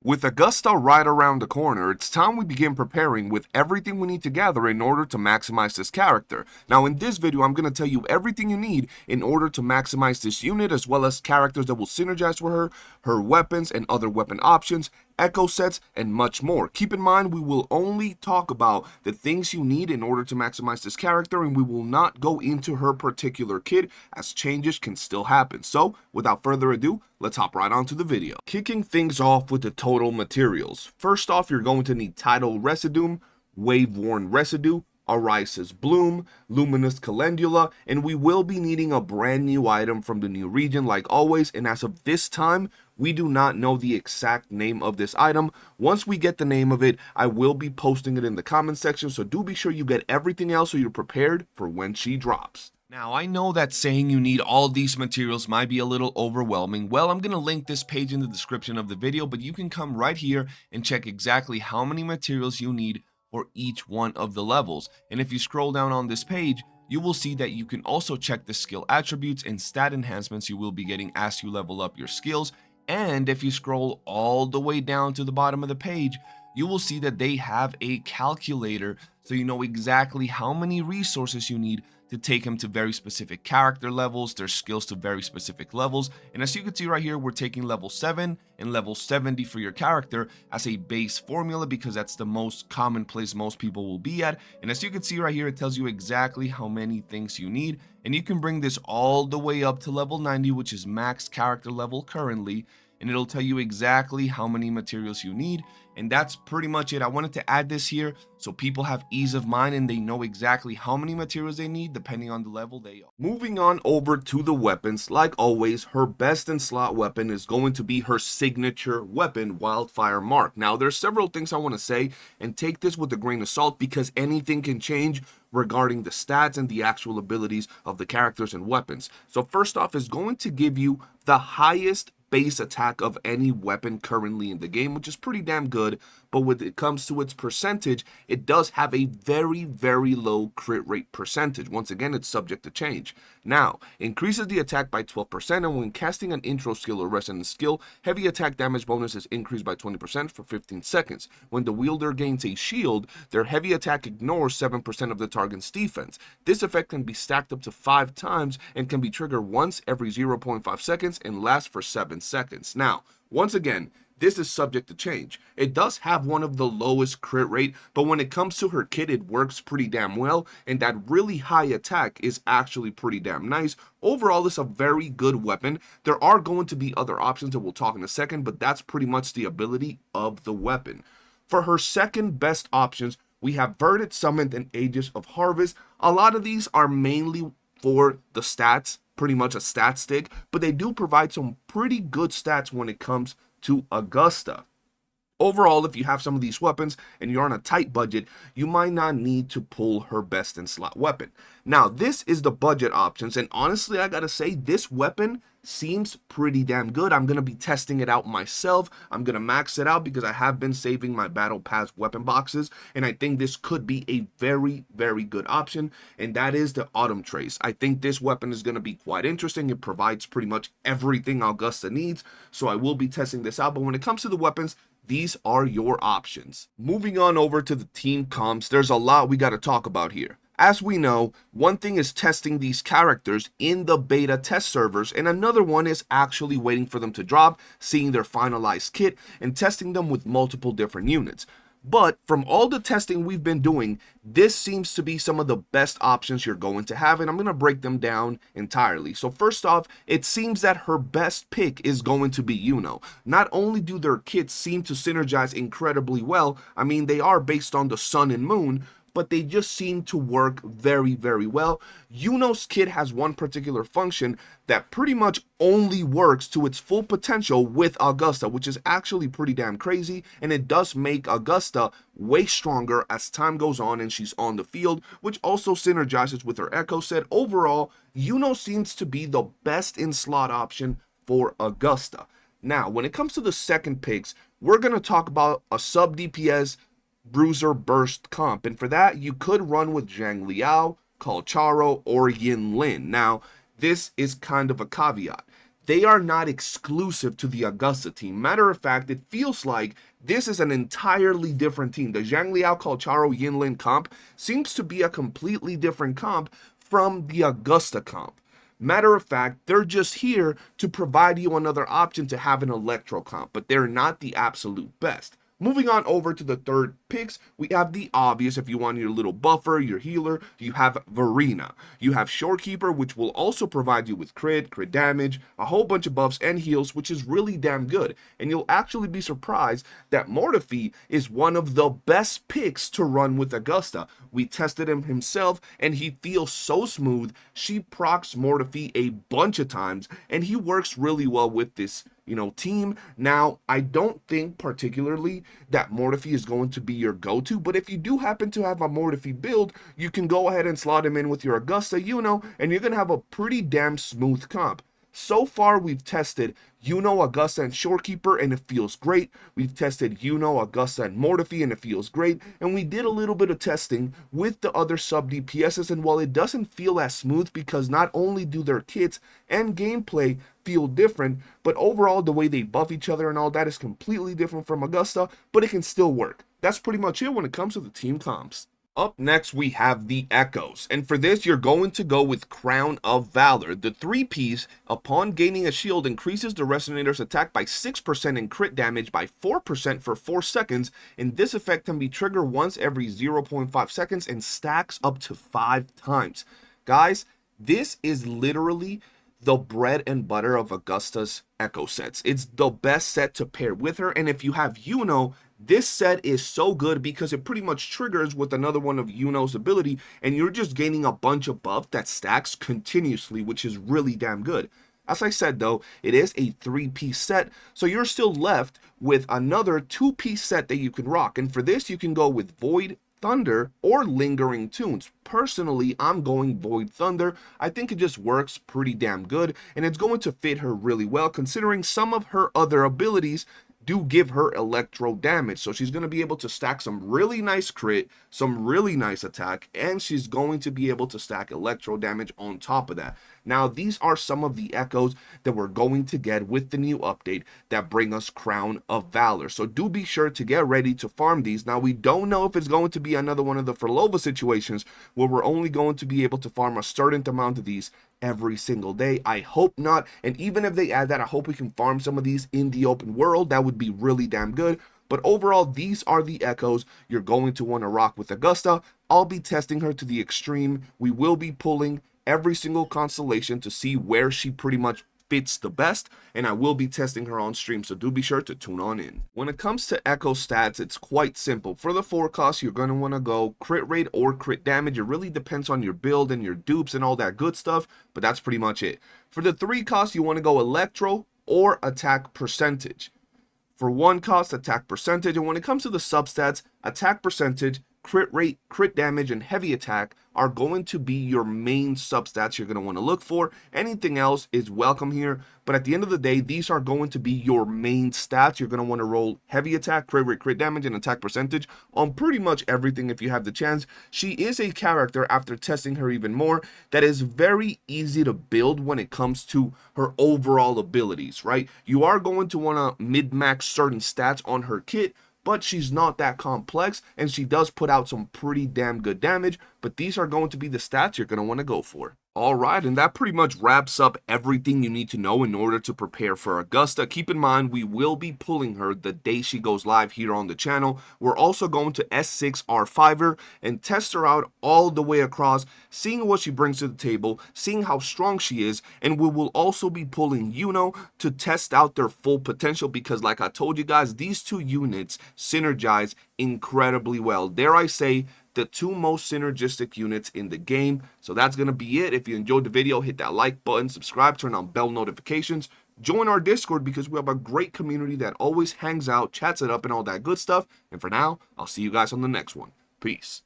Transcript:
With Augusta right around the corner, it's time we begin preparing with everything we need to gather in order to maximize this character. Now in this video, I'm going to tell you everything you need in order to maximize this unit, as well as characters that will synergize with her, her weapons and other weapon options, echo sets, and much more. Keep in mind, we will only talk about the things you need in order to maximize this character, and we will not go into her particular kit, as changes can still happen. So without further ado, let's hop right onto the video. Kicking things off with the total materials. First off, you're going to need Tidal Residue, Wave Worn Residue, Arisa's Bloom, Luminous Calendula, and we will be needing a brand new item from the new region like always, and as of this time, we do not know the exact name of this item. Once we get the name of it, I will be posting it in the comment section, so do be sure you get everything else so you're prepared for when she drops. Now, I know that saying you need all these materials might be a little overwhelming. Well, I'm going to link this page in the description of the video, but you can come right here and check exactly how many materials you need for each one of the levels. And if you scroll down on this page, you will see that you can also check the skill attributes and stat enhancements you will be getting as you level up your skills. And if you scroll all the way down to the bottom of the page, you will see that they have a calculator, so you know exactly how many resources you need to take him to very specific character levels, their skills to very specific levels. And as you can see right here, we're taking level 7 and level 70 for your character as a base formula, because that's the most common place most people will be at. And as you can see right here, it tells you exactly how many things you need, and you can bring this all the way up to level 90, which is max character level currently, and it'll tell you exactly how many materials you need. And that's pretty much it. I wanted to add this here so people have ease of mind and they know exactly how many materials they need depending on the level they are. Moving on over to the weapons, like always, her best in slot weapon is going to be her signature weapon, Wildfire Mark. Now, there's several things I want to say, and take this with a grain of salt because anything can change regarding the stats and the actual abilities of the characters and weapons. So first off, is going to give you the highest base attack of any weapon currently in the game, which is pretty damn good. But when it comes to its percentage, it does have a very low crit rate percentage. Once again, it's subject to change. Now, increases the attack by 12%, and when casting an intro skill or resonance skill, heavy attack damage bonus is increased by 20% for 15 seconds. When the wielder gains a shield, their heavy attack ignores 7% of the target's defense. This effect can be stacked up to 5 times and can be triggered once every 0.5 seconds and lasts for 7 seconds. Now, once again, this is subject to change. It does have one of the lowest crit rate, but when it comes to her kit, it works pretty damn well, and that really high attack is actually pretty damn nice. Overall, it's a very good weapon. There are going to be other options that we'll talk in a second, but that's pretty much the ability of the weapon. For her second best options, we have Verdant, Summoned, and Aegis of Harvest. A lot of these are mainly for the stats, pretty much a stat stick, but they do provide some pretty good stats when it comes to Augusta. Overall, if you have some of these weapons and you're on a tight budget, you might not need to pull her best in slot weapon. Now, this is the budget options, and honestly, I gotta say, this weapon seems pretty damn good. I'm gonna be testing it out myself. I'm gonna max it out because I have been saving my battle pass weapon boxes, and I think this could be a very good option, and that is the Autumn Trace. I think this weapon is gonna be quite interesting. It provides pretty much everything Augusta needs, so I will be testing this out. But when it comes to the weapons, these are your options. Moving on over to the team comps, there's a lot we got to talk about here. As we know, one thing is testing these characters in the beta test servers, and another one is actually waiting for them to drop, seeing their finalized kit, and testing them with multiple different units. But from all the testing we've been doing, this seems to be some of the best options you're going to have, and I'm going to break them down entirely. So first off, it seems that her best pick is going to be Yuno. Not only do their kits seem to synergize incredibly well, I mean, they are based on the sun and moon, but they just seem to work very well. Yuno's kit has one particular function that pretty much only works to its full potential with Augusta, which is actually pretty damn crazy, and it does make Augusta way stronger as time goes on and she's on the field, which also synergizes with her echo set. Overall, Yuno seems to be the best in slot option for Augusta. Now, when it comes to the second picks, we're going to talk about a sub DPS bruiser burst comp, and for that you could run with Zhang Liao, Kalcharo, or Yin Lin. Now, this is kind of a caveat. they are not exclusive to the Augusta team. Matter of fact, it feels like this is an entirely different team. The Zhang Liao Calcharo Yinlin comp seems to be a completely different comp from the Augusta comp. Matter of fact, they're just here to provide you another option to have an Electro comp, but they're not the absolute best. Moving on over to the third picks, we have the obvious. If you want your little buffer, your healer, you have Verena. You have Shorekeeper, which will also provide you with crit damage, a whole bunch of buffs and heals, which is really damn good. And you'll actually be surprised that Mortefi is one of the best picks to run with Augusta. We tested him himself, and he feels so smooth. She procs Mortefi a bunch of times, and he works really well with this team. Now, I don't think particularly that Mortefi is going to be your go-to, but if you do happen to have a Mortefi build, you can go ahead and slot him in with your Augusta, and you're going to have a pretty damn smooth comp. So far, we've tested Augusta and Shorekeeper, and it feels great. We've tested Augusta and Mortefi, and it feels great. And we did a little bit of testing with the other sub DPSs, and while it doesn't feel as smooth because not only do their kits and gameplay feel different, but overall the way they buff each other and all that is completely different from Augusta, but it can still work. That's pretty much it when it comes to the team comps. Up next, we have the Echoes, and for this, you're going to go with Crown of Valor. The 3-piece, upon gaining a shield, increases the Resonator's attack by 6% and crit damage by 4% for 4 seconds, and this effect can be triggered once every 0.5 seconds and stacks up to 5 times. Guys, this is literally the bread and butter of Augusta's Echo sets. It's the best set to pair with her, and if you have this set is so good because it pretty much triggers with another one of Yuno's ability, and you're just gaining a bunch of buff that stacks continuously, which is really damn good. As I said though, it is a 3-piece set, so you're still left with another 2-piece set that you can rock, and for this you can go with Void Thunder or Lingering Tunes. Personally, I'm going Void Thunder. I think it just works pretty damn good, and it's going to fit her really well considering some of her other abilities do give her electro damage. So she's going to be able to stack some really nice crit, some really nice attack, and she's going to be able to stack electro damage on top of that. Now, these are some of the Echoes that we're going to get with the new update that bring us Crown of Valor. So do be sure to get ready to farm these. Now, we don't know if it's going to be another one of the Furlova situations where we're only going to be able to farm a certain amount of these every single day. I hope not, and even if they add that, I hope we can farm some of these in the open world. That would be really damn good. But overall, these are the Echoes you're going to want to rock with Augusta. I'll be testing her to the extreme. We will be pulling every single constellation to see where she pretty much fits the best, and I will be testing her on stream, so do be sure to tune on in. When it comes to Echo stats, it's quite simple. For the 4 cost, you're going to want to go crit rate or crit damage. It really depends on your build and your dupes and all that good stuff, but that's pretty much it. For the 3 cost, you want to go electro or attack percentage. For 1 cost, attack percentage, and when it comes to the substats, attack percentage, crit rate, crit damage, and heavy attack are going to be your main substats you're going to want to look for. Anything else is welcome here, but at the end of the day, these are going to be your main stats. You're going to want to roll heavy attack, crit rate, crit damage, and attack percentage on pretty much everything if you have the chance. She is a character, after testing her even more, that is very easy to build when it comes to her overall abilities, right? You are going to want to mid-max certain stats on her kit, but she's not that complex, and she does put out some pretty damn good damage, but these are going to be the stats you're going to want to go for. Alright, and that pretty much wraps up everything you need to know in order to prepare for Augusta. Keep in mind, we will be pulling her the day she goes live here on the channel. We're also going to S6 R5 her and test her out all the way across, seeing what she brings to the table, seeing how strong she is, and we will also be pulling Yuno to test out their full potential because, like I told you guys, these 2 units synergize incredibly well. Dare I say, the 2 most synergistic units in the game. So that's going to be it. If you enjoyed the video, hit that like button, subscribe, turn on bell notifications, join our Discord because we have a great community that always hangs out, chats it up, and all that good stuff. And for now, I'll see you guys on the next one. Peace.